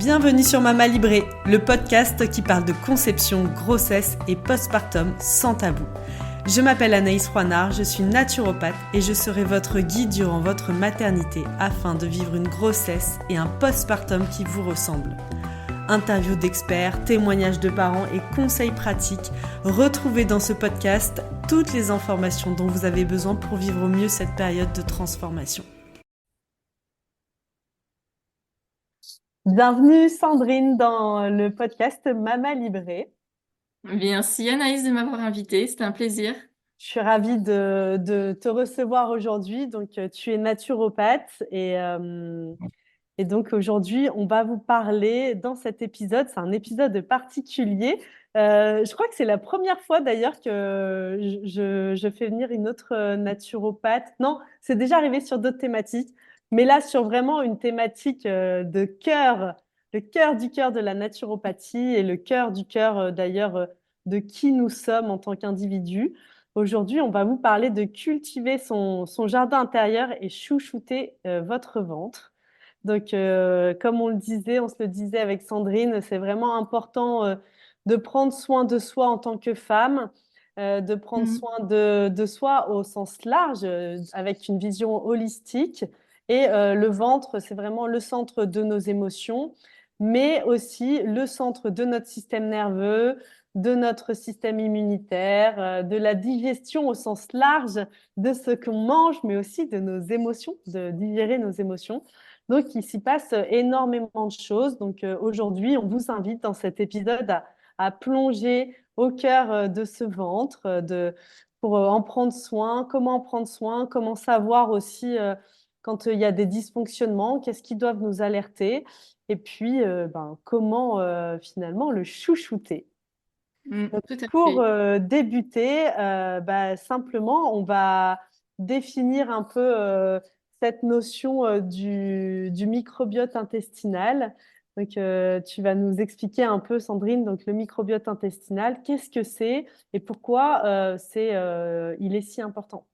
Bienvenue sur Mama Librée, le podcast qui parle de conception, grossesse et postpartum sans tabou. Je m'appelle Anaïs Roinard, je suis naturopathe et je serai votre guide durant votre maternité afin de vivre une grossesse et un postpartum qui vous ressemblent. Interviews d'experts, témoignages de parents et conseils pratiques, retrouvez dans ce podcast toutes les informations dont vous avez besoin pour vivre au mieux cette période de transformation. Bienvenue Sandrine dans le podcast Mama Librée. Merci Anaïs de m'avoir invitée, c'était un plaisir. Je suis ravie de te recevoir aujourd'hui. Donc, tu es naturopathe et donc aujourd'hui, on va vous parler dans cet épisode. C'est un épisode particulier. Je crois que c'est la première fois d'ailleurs que je fais venir une autre naturopathe. Non, c'est déjà arrivé sur d'autres thématiques, mais là sur vraiment une thématique de cœur, le cœur du cœur de la naturopathie et le cœur du cœur d'ailleurs de qui nous sommes en tant qu'individus. Aujourd'hui, on va vous parler de cultiver son jardin intérieur et chouchouter votre ventre. Donc, comme on se le disait avec Sandrine, c'est vraiment important de prendre soin de soi en tant que femme, de prendre Mhm. soin de soi au sens large, avec une vision holistique. Et le ventre, c'est vraiment le centre de nos émotions, mais aussi le centre de notre système nerveux, de notre système immunitaire, de la digestion au sens large de ce qu'on mange, mais aussi de nos émotions, de digérer nos émotions. Donc, il s'y passe énormément de choses. Donc, aujourd'hui, on vous invite dans cet épisode à plonger au cœur de ce ventre, pour en prendre soin, comment savoir aussi quand il y a des dysfonctionnements, qu'est-ce qui doivent nous alerter, et puis comment finalement le chouchouter. Donc, Tout à pour fait. débuter, simplement, on va définir un peu cette notion du microbiote intestinal. Donc, tu vas nous expliquer un peu, Sandrine, donc le microbiote intestinal, qu'est-ce que c'est et pourquoi il est si important.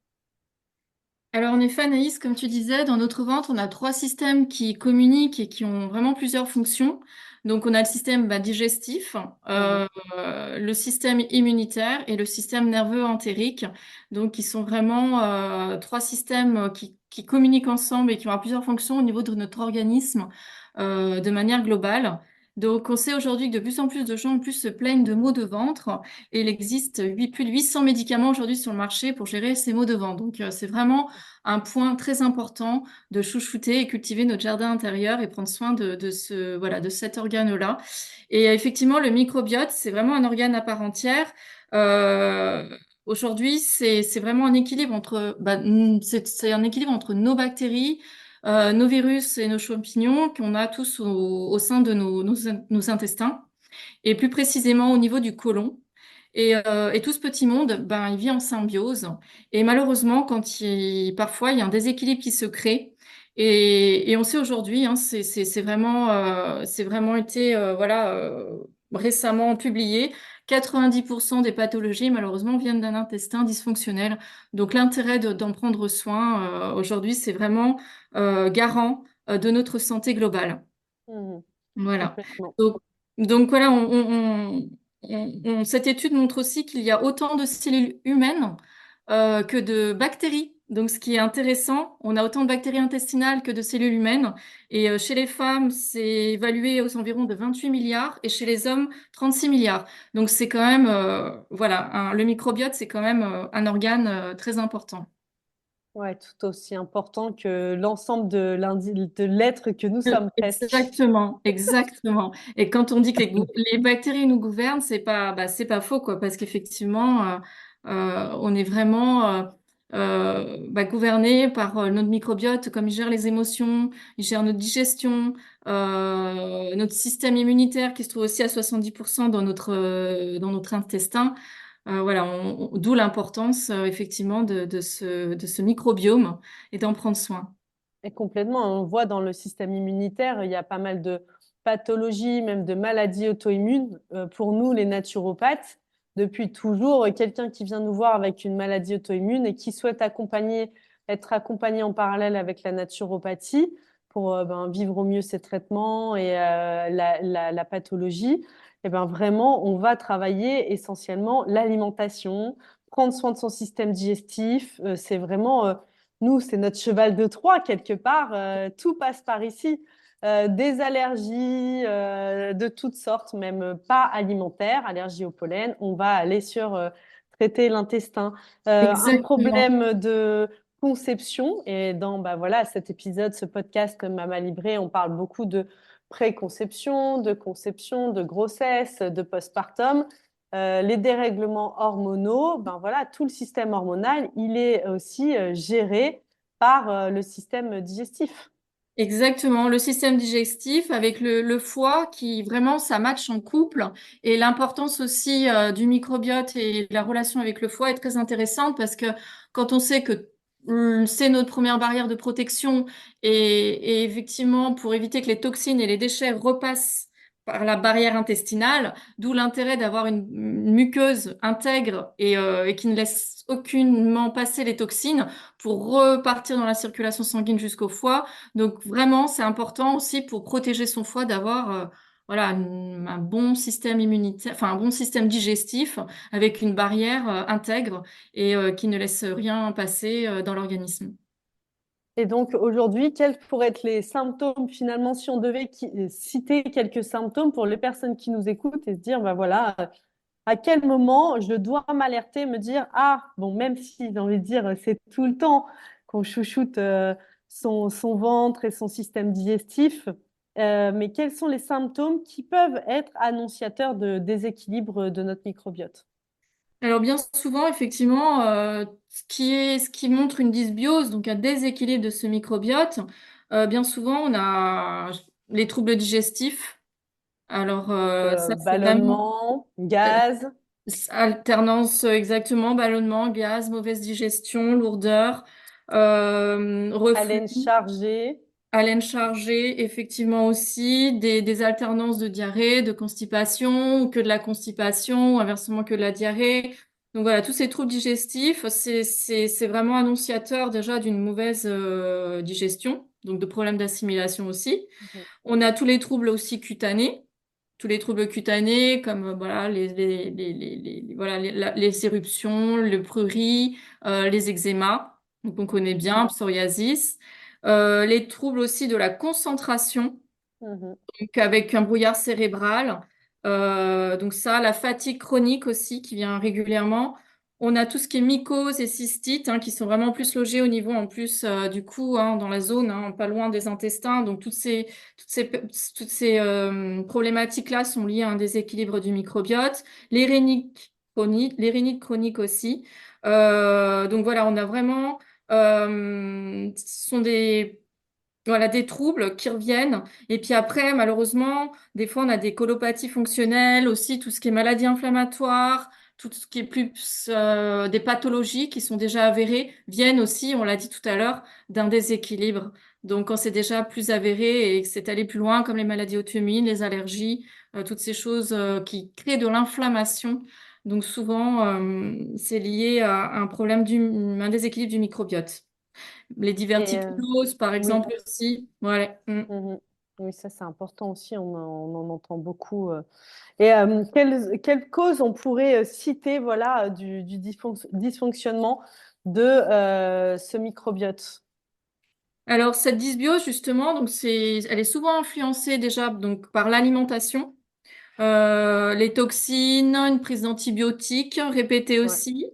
Alors en effet Anaïs, comme tu disais, dans notre ventre, on a trois systèmes qui communiquent et qui ont vraiment plusieurs fonctions. Donc on a le système digestif, Mhm. le système immunitaire et le système nerveux entérique. Donc qui sont vraiment trois systèmes qui communiquent ensemble et qui ont plusieurs fonctions au niveau de notre organisme de manière globale. Donc, on sait aujourd'hui que de plus en plus de gens en plus se plaignent de maux de ventre et il existe plus de 800 médicaments aujourd'hui sur le marché pour gérer ces maux de ventre. Donc, c'est vraiment un point très important de chouchouter et cultiver notre jardin intérieur et prendre soin voilà, de cet organe-là. Et effectivement, le microbiote, c'est vraiment un organe à part entière. Aujourd'hui, c'est vraiment un équilibre c'est un équilibre entre nos bactéries, nos virus et nos champignons qu'on a tous au sein de nos intestins, et plus précisément au niveau du côlon. Et tout ce petit monde, il vit en symbiose. Et malheureusement, parfois, il y a un déséquilibre qui se crée. Et on sait aujourd'hui, hein, c'est vraiment été voilà, récemment publié. 90% des pathologies, malheureusement, viennent d'un intestin dysfonctionnel. Donc l'intérêt d'en prendre soin aujourd'hui, c'est vraiment garant de notre santé globale. Mhm. Voilà. Complètement. Donc, donc voilà, cette étude montre aussi qu'il y a autant de cellules humaines que de bactéries. Donc ce qui est intéressant, on a autant de bactéries intestinales que de cellules humaines. Et chez les femmes, c'est évalué aux environs de 28 milliards et chez les hommes, 36 milliards. Donc c'est quand même, voilà, le microbiote, c'est quand même un organe très important. Ouais, tout aussi important que l'ensemble de l'être que nous sommes presque. Exactement, exactement. Et quand on dit que les bactéries nous gouvernent, c'est pas faux, quoi, parce qu'effectivement, on est vraiment gouverné par notre microbiote, comme il gère les émotions, il gère notre digestion, notre système immunitaire qui se trouve aussi à 70% dans notre intestin. Voilà, d'où l'importance, effectivement, de ce microbiome et d'en prendre soin. Et complètement, on voit dans le système immunitaire, il y a pas mal de pathologies, même de maladies auto-immunes. Pour nous, les naturopathes, depuis toujours, quelqu'un qui vient nous voir avec une maladie auto-immune et qui souhaite être accompagné en parallèle avec la naturopathie, pour vivre au mieux ces traitements et la pathologie, et ben vraiment, on va travailler essentiellement l'alimentation, prendre soin de son système digestif. C'est vraiment, nous, c'est notre cheval de Troie quelque part. Tout passe par ici. Des allergies de toutes sortes, même pas alimentaires, allergies au pollen. On va aller sur traiter l'intestin. Un Exactement. problème de conception. Et dans voilà, cet épisode, ce podcast Mama Libré, on parle beaucoup de préconception, de conception, de grossesse, de postpartum. Les dérèglements hormonaux, voilà, tout le système hormonal, il est aussi géré par le système digestif. Exactement, le système digestif avec le foie qui vraiment ça match en couple et l'importance aussi du microbiote et la relation avec le foie est très intéressante parce que quand on sait que c'est notre première barrière de protection et effectivement pour éviter que les toxines et les déchets repassent par la barrière intestinale, d'où l'intérêt d'avoir une muqueuse intègre et qui ne laisse aucunement passer les toxines pour repartir dans la circulation sanguine jusqu'au foie. Donc vraiment, c'est important aussi pour protéger son foie d'avoir voilà, un bon système immunitaire, enfin un bon système digestif avec une barrière intègre et qui ne laisse rien passer dans l'organisme. Et donc aujourd'hui, quels pourraient être les symptômes finalement, si on devait citer quelques symptômes pour les personnes qui nous écoutent et se dire, voilà, à quel moment je dois m'alerter, me dire, ah, bon, même si j'ai envie de dire, c'est tout le temps qu'on chouchoute son ventre et son système digestif, mais quels sont les symptômes qui peuvent être annonciateurs de déséquilibre de notre microbiote? Alors bien souvent, effectivement, ce qui montre une dysbiose, donc un déséquilibre de ce microbiote, bien souvent on a les troubles digestifs. Alors ça c'est vraiment Ballonnement, gaz, alternance, exactement, ballonnement, gaz, mauvaise digestion, lourdeur, reflux, haleine chargée. haleine chargée, effectivement aussi, des alternances de diarrhée, de constipation, ou que de la constipation, ou inversement que de la diarrhée. Donc voilà, tous ces troubles digestifs, c'est vraiment annonciateur déjà d'une mauvaise digestion, donc de problèmes d'assimilation aussi. Mhm. On a tous les troubles aussi cutanés, tous les troubles cutanés comme voilà voilà les éruptions, le prurit, les eczémas, donc on connaît bien, psoriasis. Les troubles aussi de la concentration, Mhm. donc avec un brouillard cérébral. Donc ça, la fatigue chronique aussi qui vient régulièrement. On a tout ce qui est mycose et cystite qui sont vraiment plus logés au niveau en plus du cou, dans la zone, pas loin des intestins. Donc toutes ces problématiques-là sont liées à un déséquilibre du microbiote. Les rhinites chroniques aussi. Donc voilà, on a vraiment, ce sont des troubles qui reviennent. Et puis après, malheureusement, des fois, on a des colopathies fonctionnelles, aussi tout ce qui est maladie inflammatoire, tout ce qui est plus des pathologies qui sont déjà avérées, viennent aussi, on l'a dit tout à l'heure, d'un déséquilibre. Donc, quand c'est déjà plus avéré et que c'est allé plus loin, comme les maladies auto-immunes, les allergies, toutes ces choses qui créent de l'inflammation. Donc, souvent, c'est lié à un problème un déséquilibre du microbiote. Les Et diverticuloses, par oui. exemple, aussi. Ouais. Mhm. Oui, ça c'est important aussi, on en entend beaucoup. Et quelles causes on pourrait citer voilà, du dysfonctionnement de ce microbiote? Alors, cette dysbiose, justement, donc elle est souvent influencée déjà donc, par l'alimentation, les toxines, une prise d'antibiotiques répétée Ouais. aussi,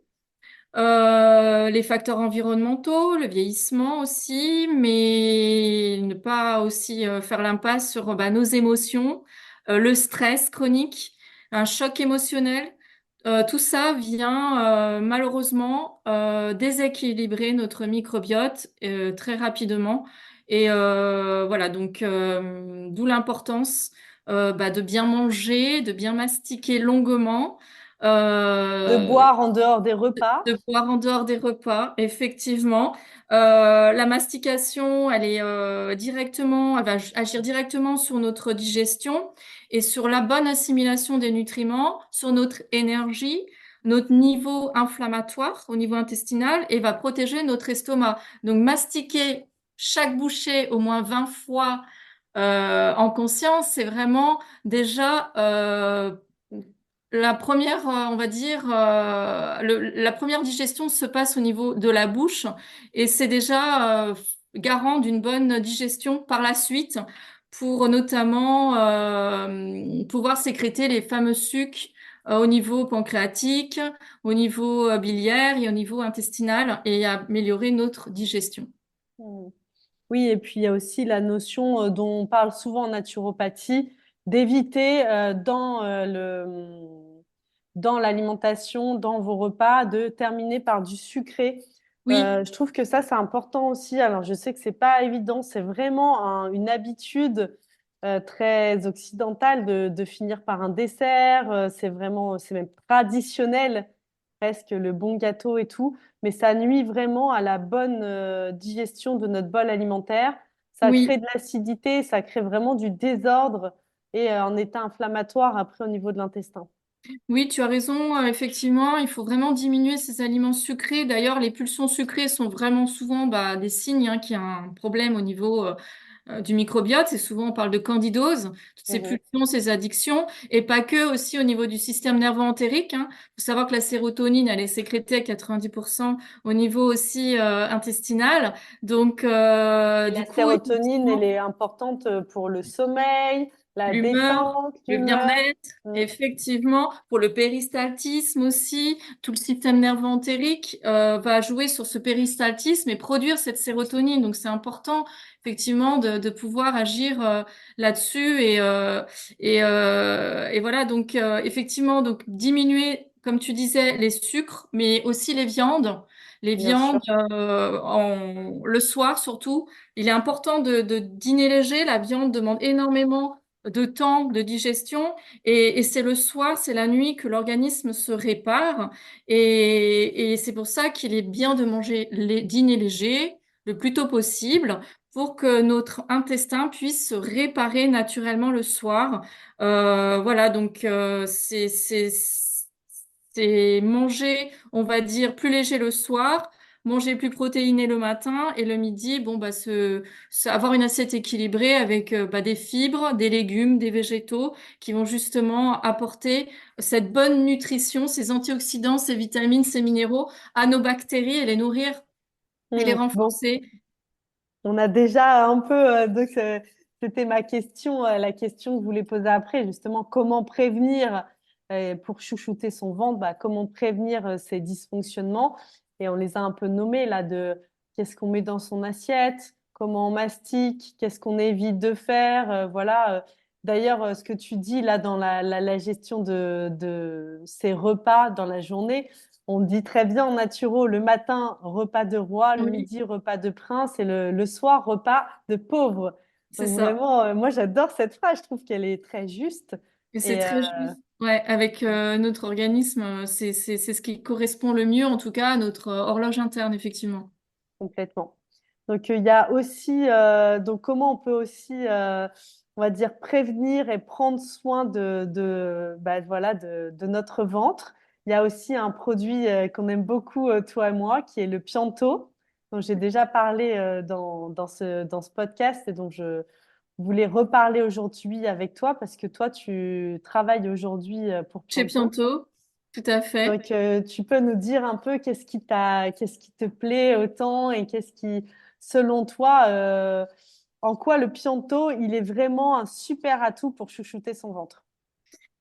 les facteurs environnementaux, le vieillissement aussi, mais ne pas aussi faire l'impasse sur nos émotions, le stress chronique, un choc émotionnel. Tout ça vient malheureusement déséquilibrer notre microbiote très rapidement. Et voilà, donc d'où l'importance de bien manger, de bien mastiquer longuement. De Euh, boire en dehors des repas. de boire en dehors des repas, effectivement. La mastication, elle va agir directement sur notre digestion et sur la bonne assimilation des nutriments, sur notre énergie, notre niveau inflammatoire au niveau intestinal et va protéger notre estomac. Donc, mastiquer chaque bouchée au moins 20 fois en conscience, c'est vraiment déjà la première, on va dire, la première digestion se passe au niveau de la bouche et c'est déjà garant d'une bonne digestion par la suite pour notamment pouvoir sécréter les fameux sucs au niveau pancréatique, au niveau biliaire et au niveau intestinal et améliorer notre digestion. Mm. Oui, et puis il y a aussi la notion dont on parle souvent en naturopathie, d'éviter dans l'alimentation, dans vos repas, de terminer par du sucré. Oui, Je trouve que ça, c'est important aussi. Alors, je sais que c'est pas évident, c'est vraiment une habitude très occidentale de finir par un dessert. C'est même traditionnel, presque le bon gâteau et tout, mais ça nuit vraiment à la bonne digestion de notre bol alimentaire. Ça crée oui. de l'acidité, ça crée vraiment du désordre et un état inflammatoire après au niveau de l'intestin. Oui, tu as raison. Effectivement, il faut vraiment diminuer ces aliments sucrés. D'ailleurs, les pulsions sucrées sont vraiment souvent des signes qu'il y a un problème au niveau du microbiote. C'est souvent, on parle de candidose, toutes ces Mhm. pulsions, ces addictions, et pas que aussi au niveau du système nerveux-entérique. Il faut savoir que la sérotonine, elle est sécrétée à 90% au niveau aussi intestinal. Donc, Et du la coup, sérotonine, elle effectivement, est importante pour le sommeil, la l'humeur, détente, le l'humeur. bien-être, Mm. effectivement, pour le péristaltisme aussi, tout le système nerveux-entérique va jouer sur ce péristaltisme et produire cette sérotonine. Donc c'est important effectivement de pouvoir agir là-dessus et voilà donc effectivement donc diminuer comme tu disais les sucres, mais aussi les viandes. Les Bien viandes sûr. le soir surtout. Il est important de dîner léger. La viande demande énormément de temps de digestion et c'est le soir, c'est la nuit que l'organisme se répare et c'est pour ça qu'il est bien de manger les dîner léger le plus tôt possible pour que notre intestin puisse se réparer naturellement le soir. Voilà, donc c'est manger, on va dire, plus léger le soir, manger plus protéiné le matin et le midi, bon, avoir une assiette équilibrée avec des fibres, des légumes, des végétaux qui vont justement apporter cette bonne nutrition, ces antioxydants, ces vitamines, ces minéraux à nos bactéries et les nourrir et les Mm. Bon, renforcer. on a déjà un peu, c'était ma question, la question que je voulais poser après, justement, comment prévenir, pour chouchouter son ventre, bah, comment prévenir ces dysfonctionnements. Et on les a un peu nommés là, de qu'est-ce qu'on met dans son assiette, comment on mastique, qu'est-ce qu'on évite de faire. Voilà. D'ailleurs, ce que tu dis là dans la gestion de ces repas dans la journée, on dit très bien en naturo, le matin, repas de roi, le Oui, midi, repas de prince et le soir, repas de pauvre. c'est Donc ça. vraiment, moi j'adore cette phrase, je trouve qu'elle est très juste Et c'est et très juste. Ouais, avec notre organisme, c'est ce qui correspond le mieux, en tout cas, à notre horloge interne, effectivement. complètement. Donc il y a aussi, donc comment on peut aussi, on va dire, prévenir et prendre soin bah, voilà, de notre ventre. Il y a aussi un produit qu'on aime beaucoup, toi et moi, qui est le Pianto, dont j'ai déjà parlé dans ce podcast et dont je voulais reparler aujourd'hui avec toi parce que toi, tu travailles aujourd'hui pour Chez Pianto. Pianto, tout à fait. Donc, tu peux nous dire un peu qu'est-ce qui te plaît autant et qu'est-ce qui, selon toi, en quoi le Pianto, il est vraiment un super atout pour chouchouter son ventre.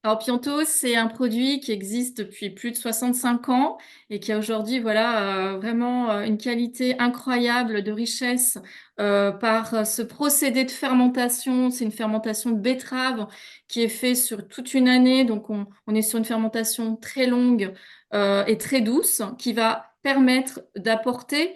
Alors, Pianto, c'est un produit qui existe depuis plus de 65 ans et qui a aujourd'hui, voilà, vraiment une qualité incroyable de richesse par ce procédé de fermentation. C'est une fermentation de betterave qui est fait sur toute une année. Donc, on est sur une fermentation très longue et très douce qui va permettre d'apporter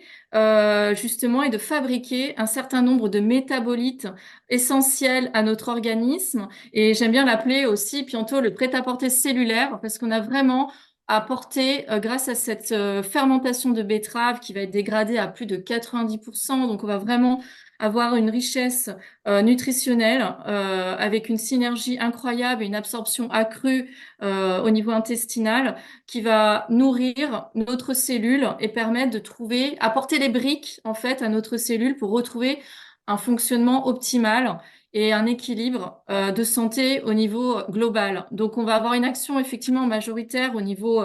justement et de fabriquer un certain nombre de métabolites essentiels à notre organisme et j'aime bien l'appeler aussi bientôt le prêt-à-porter cellulaire parce qu'on a vraiment apporter, grâce à cette fermentation de betterave qui va être dégradée à plus de 90%. Donc, on va vraiment avoir une richesse nutritionnelle avec une synergie incroyable et une absorption accrue au niveau intestinal qui va nourrir notre cellule et permettre de trouver, apporter les briques en fait à notre cellule pour retrouver un fonctionnement optimal et un équilibre de santé au niveau global. Donc, on va avoir une action effectivement majoritaire au niveau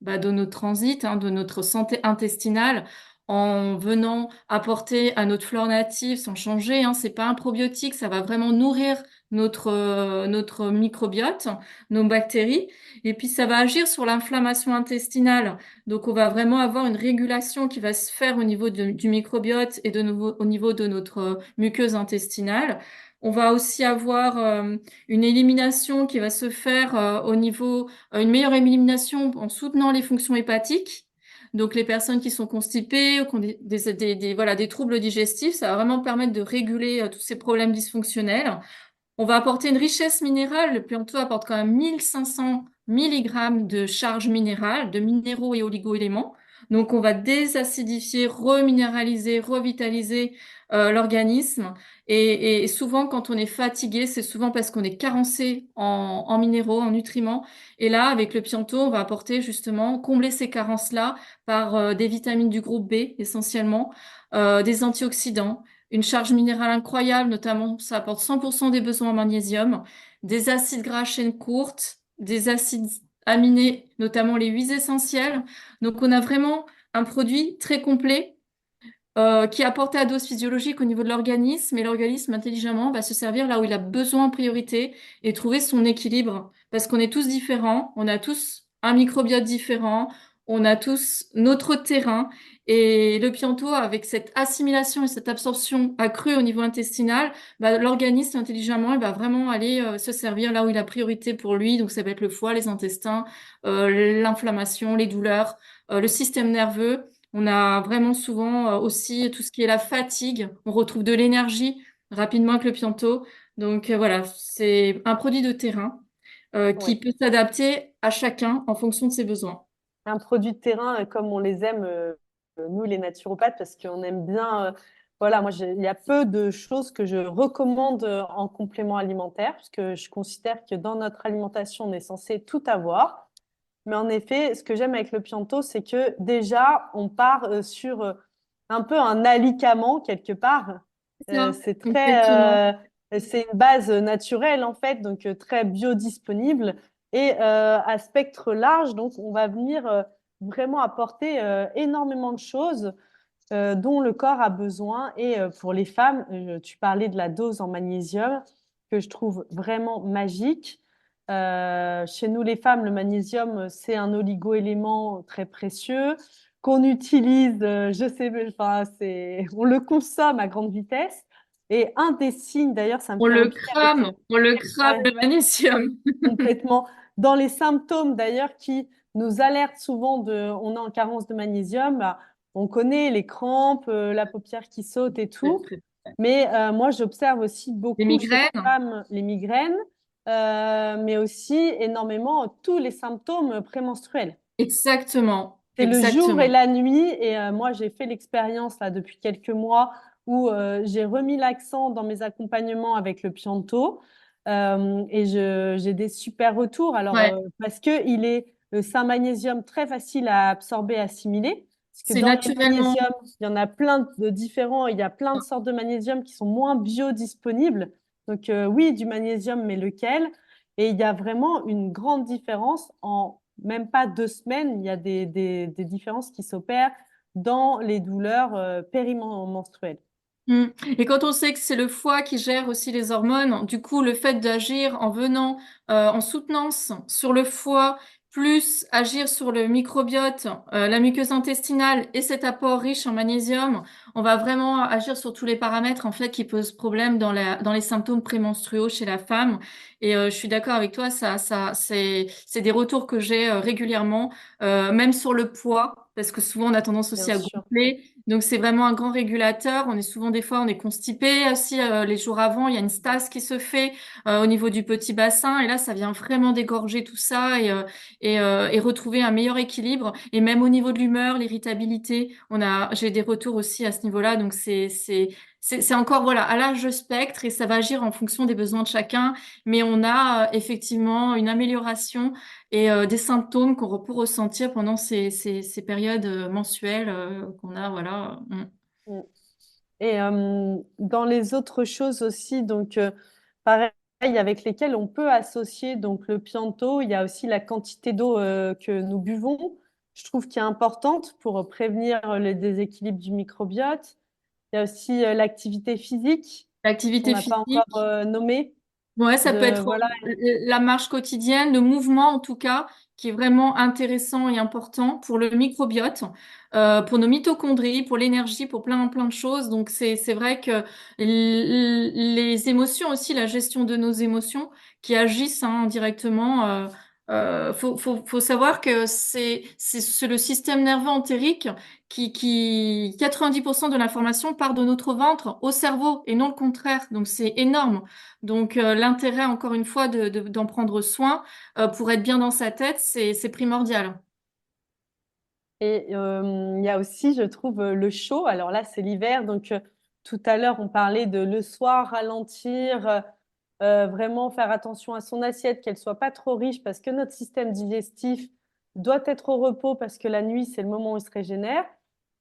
de notre transit, hein, de notre santé intestinale, en venant apporter à notre flore native sans changer. Hein, c'est pas un probiotique, ça va vraiment nourrir notre microbiote, nos bactéries, et puis ça va agir sur l'inflammation intestinale. Donc, on va vraiment avoir une régulation qui va se faire au niveau du microbiote et de nouveau au niveau de notre muqueuse intestinale. On va aussi avoir une élimination qui va se faire au niveau, une meilleure élimination en soutenant les fonctions hépatiques. Donc, les personnes qui sont constipées ou qui ont voilà, des troubles digestifs, ça va vraiment permettre de réguler tous ces problèmes dysfonctionnels. On va apporter une richesse minérale. Le Pianto apporte quand même 1500 milligrammes de charge minérale, de minéraux et oligo-éléments. Donc, on va désacidifier, reminéraliser, revitaliser l'organisme. Et souvent, quand on est fatigué, c'est souvent parce qu'on est carencé en minéraux, en nutriments. Et là, avec le Pianto, on va apporter justement, combler ces carences-là par des vitamines du groupe B essentiellement, des antioxydants, une charge minérale incroyable, notamment ça apporte 100% des besoins en magnésium, des acides gras à chaîne courte, des acides aminés, notamment les huiles essentielles. Donc on a vraiment un produit très complet qui est apporté à dose physiologique au niveau de l'organisme, et l'organisme intelligemment va se servir là où il a besoin en priorité et trouver son équilibre. Parce qu'on est tous différents, on a tous un microbiote différent, on a tous notre terrain, et le Pianto, avec cette assimilation et cette absorption accrue au niveau intestinal, l'organisme intelligemment, il va vraiment aller se servir là où il a priorité pour lui. Donc ça va être le foie, les intestins, l'inflammation, les douleurs, le système nerveux. On a vraiment souvent aussi tout ce qui est la fatigue. On retrouve de l'énergie rapidement avec le Pianto. Donc voilà, c'est un produit de terrain qui Oui. peut s'adapter à chacun en fonction de ses besoins. Un produit de terrain comme on les aime, nous les naturopathes, parce qu'on aime bien. Voilà, moi, il y a peu de choses que je recommande en complément alimentaire, parce que je considère que dans notre alimentation, on est censé tout avoir. Mais en effet, ce que j'aime avec le Pianto, c'est que déjà, on part sur un peu un alicament quelque part. C'est ça, C'est exactement. c'est une base naturelle en fait, donc très biodisponible et à spectre large. Donc, on va venir vraiment apporter énormément de choses dont le corps a besoin. Et pour les femmes, tu parlais de la dose en magnésium que je trouve vraiment magique. Chez nous, les femmes, le magnésium, c'est un oligo-élément très précieux qu'on utilise, je sais, enfin, on le consomme à grande vitesse. Et un des signes, d'ailleurs, ça me fait un lien avec, On le crame ouais, le magnésium. complètement, dans les symptômes d'ailleurs qui nous alertent souvent on est en carence de magnésium, bah, on connaît les crampes, la paupière qui saute et tout. Mais moi, j'observe aussi Les beaucoup chez les migraines, femmes les migraines, mais aussi énormément tous les symptômes prémenstruels. exactement, C'est le jour et exactement. la nuit. Et moi, j'ai fait l'expérience là depuis quelques mois où j'ai remis l'accent dans mes accompagnements avec le Pianto. Et j'ai des super retours. Alors, Ouais, parce que c'est un magnésium très facile à absorber, assimiler. Parce que c'est dans les naturellement. magnésiums, il y en a plein de différents. Il y a plein de sortes de magnésium qui sont moins biodisponibles. Donc, oui, du magnésium, mais lequel? Et il y a vraiment une grande différence en même pas 2 semaines. Il y a des différences qui s'opèrent dans les douleurs périmenstruelles. Mm. Et quand on sait que c'est le foie qui gère aussi les hormones, du coup, le fait d'agir en venant en soutenance sur le foie, plus agir sur le microbiote, la muqueuse intestinale et cet apport riche en magnésium, on va vraiment agir sur tous les paramètres en fait qui posent problème dans les symptômes prémenstruaux chez la femme. Et je suis d'accord avec toi, c'est des retours que j'ai régulièrement, même sur le poids, parce que souvent on a tendance Bien aussi à sûr. gonfler. Donc c'est vraiment un grand régulateur. On est souvent des fois on est constipé aussi les jours avant. Il y a une stase qui se fait au niveau du petit bassin et là ça vient vraiment dégorger tout ça et retrouver un meilleur équilibre. Et même au niveau de l'humeur, l'irritabilité, j'ai des retours aussi à ce niveau-là. Donc c'est encore voilà à l'âge de spectre et ça va agir en fonction des besoins de chacun. Mais on a effectivement une amélioration et des symptômes qu'on peut ressentir pendant ces périodes mensuelles qu'on a, voilà. Mm. Et dans les autres choses aussi, donc pareil, avec lesquelles on peut associer donc le Pianto, il y a aussi la quantité d'eau que nous buvons. Je trouve qui est importante pour prévenir le déséquilibre du microbiote. Il y a aussi l'activité physique qu'on L'activité n'a pas encore physique, nommée. ouais, ça peut De être voilà. la marche quotidienne, le mouvement en tout cas, qui est vraiment intéressant et important pour le microbiote, pour nos mitochondries, pour l'énergie, pour plein de choses. Donc c'est vrai que les émotions aussi, la gestion de nos émotions qui agissent directement. Faut savoir que c'est le système nerveux entérique qui 90% de l'information part de notre ventre au cerveau et non le contraire. Donc c'est énorme. Donc l'intérêt, encore une fois, d'en prendre soin pour être bien dans sa tête, c'est primordial. Et il y a aussi, je trouve, le chaud. Alors là, c'est l'hiver. Donc, tout à l'heure, on parlait de le soir, ralentir, vraiment faire attention à son assiette, qu'elle soit pas trop riche parce que notre système digestif doit être au repos parce que la nuit, c'est le moment où il se régénère.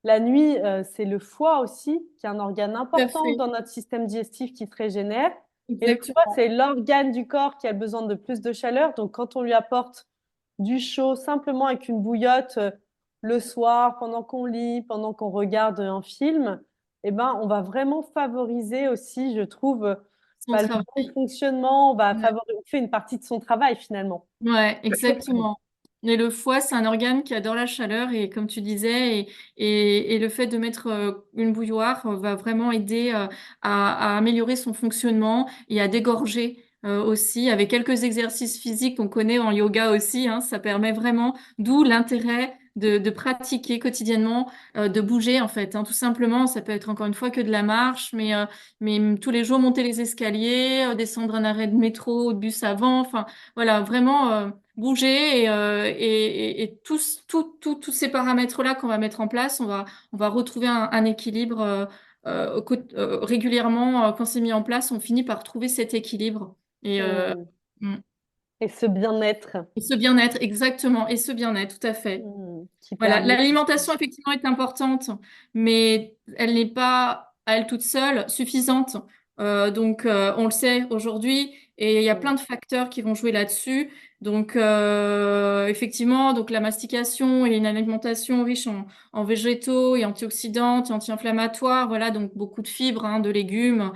La nuit, c'est le foie aussi, qui est un organe Tout à important fait. dans notre système digestif qui se régénère. Et le foie, Exactement. c'est l'organe du corps qui a besoin de plus de chaleur. Donc, quand on lui apporte du chaud simplement avec une bouillotte, le soir, pendant qu'on lit, pendant qu'on regarde un film, eh ben, on va vraiment favoriser aussi, je trouve, Son le bon travail. fonctionnement. On va Ouais. favoriser, on fait une partie de son travail finalement. Ouais, exactement. Et le foie, c'est un organe qui adore la chaleur et comme tu disais, et le fait de mettre une bouilloire va vraiment aider à améliorer son fonctionnement et à dégorger aussi avec quelques exercices physiques qu'on connaît en yoga aussi, hein, ça permet vraiment, d'où l'intérêt de pratiquer quotidiennement, de bouger en fait, hein, tout simplement. Ça peut être encore une fois que de la marche, mais tous les jours monter les escaliers, descendre un arrêt de métro ou de bus avant, enfin voilà, vraiment bouger et tous ces paramètres-là qu'on va mettre en place, on va retrouver un équilibre régulièrement. Quand c'est mis en place, on finit par trouver cet équilibre et, Mm. mm. Et ce bien-être Et ce bien-être, exactement, et ce bien-être, tout à fait. qui Voilà, permet. l'alimentation effectivement est importante, mais elle n'est pas à elle toute seule suffisante. On le sait aujourd'hui, et il y a Mm. plein de facteurs qui vont jouer là-dessus. Effectivement, donc la mastication et une alimentation riche en végétaux et antioxydants, et anti-inflammatoires. Voilà, donc beaucoup de fibres, hein, de légumes.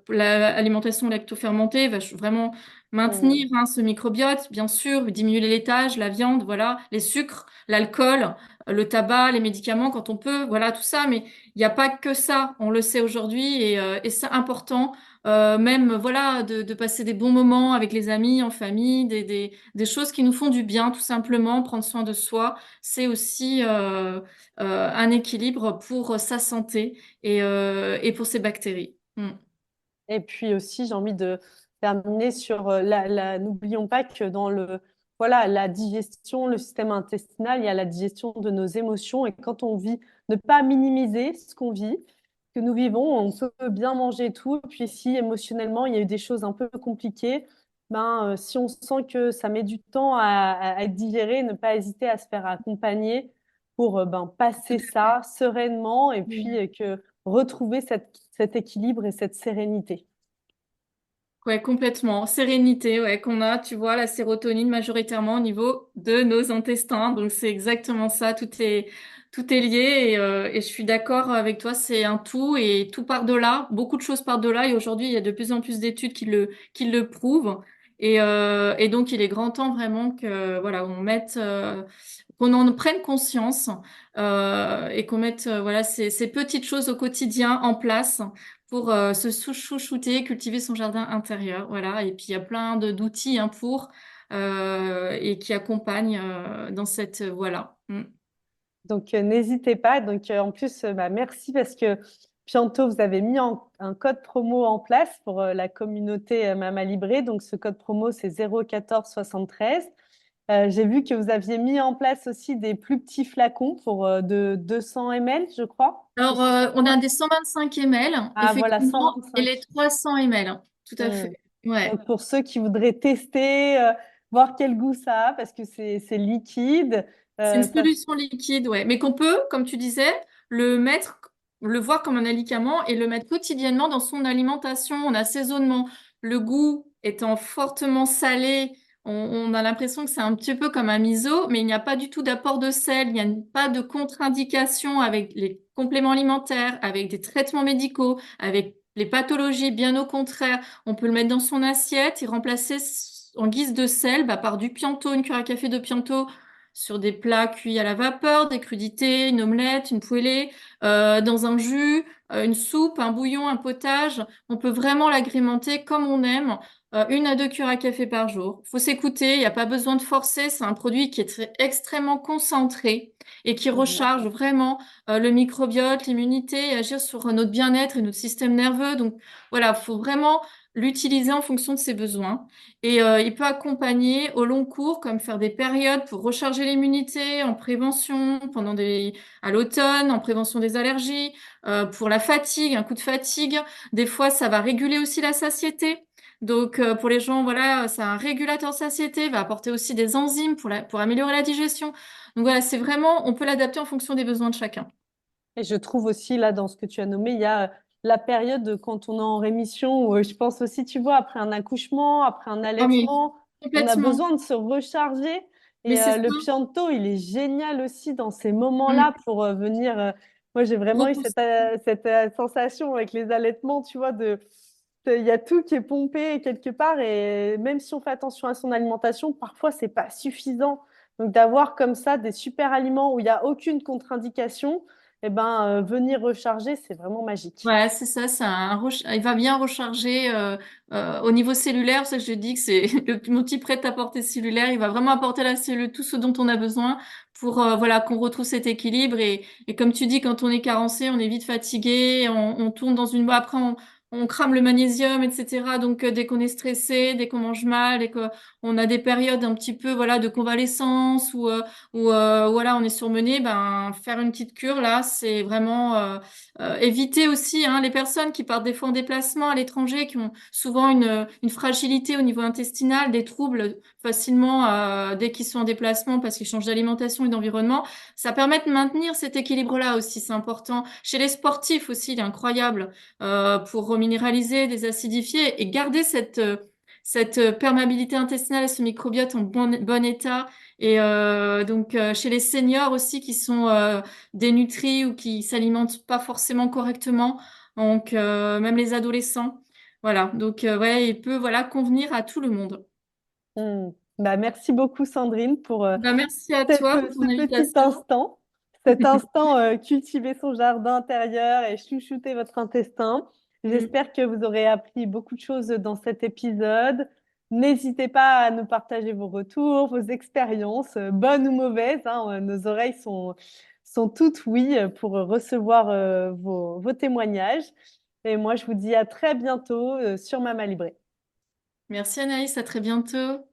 L'alimentation lactofermentée va vraiment maintenir, Mm. ce microbiote, bien sûr, diminuer les laitages, la viande, voilà, les sucres, l'alcool, le tabac, les médicaments quand on peut, voilà tout ça. Mais il n'y a pas que ça, on le sait aujourd'hui et c'est important. Même voilà de passer des bons moments avec les amis, en famille, des choses qui nous font du bien, tout simplement. Prendre soin de soi, c'est aussi un équilibre pour sa santé et pour ses bactéries. Mm. Et puis aussi, j'ai envie de terminer sur n'oublions pas que dans voilà, la digestion, le système intestinal, il y a la digestion de nos émotions. Et quand on vit, ne pas minimiser ce qu'on vit, que nous vivons, on peut bien manger et tout. Puis si émotionnellement, il y a eu des choses un peu compliquées, ben, si on sent que ça met du temps à être digéré, ne pas hésiter à se faire accompagner pour ben, passer ça sereinement et puis que retrouver cet équilibre et cette sérénité. Ouais, complètement. Sérénité, ouais, qu'on a, tu vois, la sérotonine majoritairement au niveau de nos intestins. Donc, c'est exactement ça. Tout est lié et je suis d'accord avec toi. C'est un tout et tout part de là. Beaucoup de choses partent de là et aujourd'hui, il y a de plus en plus d'études qui le prouvent. Et donc, il est grand temps vraiment que, voilà, qu'on en prenne conscience et qu'on mette, voilà, ces petites choses au quotidien en place pour se chouchouter, cultiver son jardin intérieur. Voilà. Et puis il y a plein d'outils pour et qui accompagnent dans cette voie-là. Mm. Donc, n'hésitez pas. Donc, en plus, bah, merci parce que bientôt, vous avez mis un code promo en place pour la communauté Mama Libré. Donc, ce code promo, c'est 01473. J'ai vu que vous aviez mis en place aussi des plus petits flacons pour de 200 ml, je crois. Si Alors, je- on a des 125 ml, Ah, voilà, effectivement, et 125. les 300 ml. Tout à fait. Hmm. Ouais. Donc, pour ceux qui voudraient tester, voir quel goût ça a, parce que c'est liquide, C'est une ça. solution liquide, ouais. Mais qu'on peut, comme tu disais, le mettre, le voir comme un alicament et le mettre quotidiennement dans son alimentation, en assaisonnement. Le goût étant fortement salé, on a l'impression que c'est un petit peu comme un miso, mais il n'y a pas du tout d'apport de sel, il n'y a pas de contre-indication avec les compléments alimentaires, avec des traitements médicaux, avec les pathologies. Bien au contraire, on peut le mettre dans son assiette et remplacer en guise de sel par du Pianto, une cuillère à café de Pianto sur des plats cuits à la vapeur, des crudités, une omelette, une poêlée, dans un jus, une soupe, un bouillon, un potage. On peut vraiment l'agrémenter comme on aime, 1 à 2 cuillères à café par jour. Faut s'écouter, il n'y a pas besoin de forcer. C'est un produit qui est extrêmement concentré et qui Mhm. recharge vraiment le microbiote, l'immunité et agir sur notre bien-être et notre système nerveux. Donc voilà, faut vraiment l'utiliser en fonction de ses besoins. Et il peut accompagner au long cours, comme faire des périodes pour recharger l'immunité en prévention à l'automne, en prévention des allergies, pour la fatigue, un coup de fatigue. Des fois, ça va réguler aussi la satiété. Donc, pour les gens, voilà, c'est un régulateur de satiété, va apporter aussi des enzymes pour améliorer la digestion. Donc voilà, c'est vraiment, on peut l'adapter en fonction des besoins de chacun. Et je trouve aussi, là, dans ce que tu as nommé, il y a la période quand on est en rémission, où je pense aussi, tu vois, après un accouchement, après un Ah mais allaitement, on a complètement. besoin de se recharger. Mais Et c'est ça. le Pianto, il est génial aussi dans ces Mm. moments-là pour venir. Moi, j'ai vraiment eu Repousser. cette sensation avec les allaitements, tu vois, il y a tout qui est pompé quelque part. Et même si on fait attention à son alimentation, parfois, c'est pas suffisant. Donc, d'avoir comme ça des super aliments où il n'y a aucune contre-indication, eh ben, venir recharger, c'est vraiment magique. Ouais, c'est ça, il va bien recharger au niveau cellulaire. C'est ça que je dis que c'est mon petit prêt-à-porter cellulaire. Il va vraiment apporter à la cellule tout ce dont on a besoin pour voilà qu'on retrouve cet équilibre. Et comme tu dis, quand on est carencé, on est vite fatigué, on tourne dans une... Après, on crame le magnésium, etc. Donc dès qu'on est stressé, dès qu'on mange mal et qu'on a des périodes un petit peu voilà de convalescence ou voilà on est surmené, ben faire une petite cure là, c'est vraiment éviter aussi les personnes qui partent des fois en déplacement à l'étranger, qui ont souvent une fragilité au niveau intestinal, des troubles facilement dès qu'ils sont en déplacement parce qu'ils changent d'alimentation et d'environnement. Ça permet de maintenir cet équilibre-là aussi, c'est important. Chez les sportifs aussi, il est incroyable pour reminéraliser, désacidifier et garder cette perméabilité intestinale et ce microbiote en bon état. Et donc chez les seniors aussi qui sont dénutris ou qui s'alimentent pas forcément correctement, donc même les adolescents. Voilà, donc ouais, il peut voilà convenir à tout le monde. Hmm. Bah, merci beaucoup, Sandrine, pour Bah, merci à toi pour ce ton petit invitation. instant. Cet instant, cultiver son jardin intérieur et chouchouter votre intestin. Mm. J'espère que vous aurez appris beaucoup de choses dans cet épisode. N'hésitez pas à nous partager vos retours, vos expériences, bonnes ou mauvaises, hein. Nos oreilles sont toutes oui pour recevoir vos témoignages. Et moi, je vous dis à très bientôt sur Mama Libré. Merci Anaïs, à très bientôt.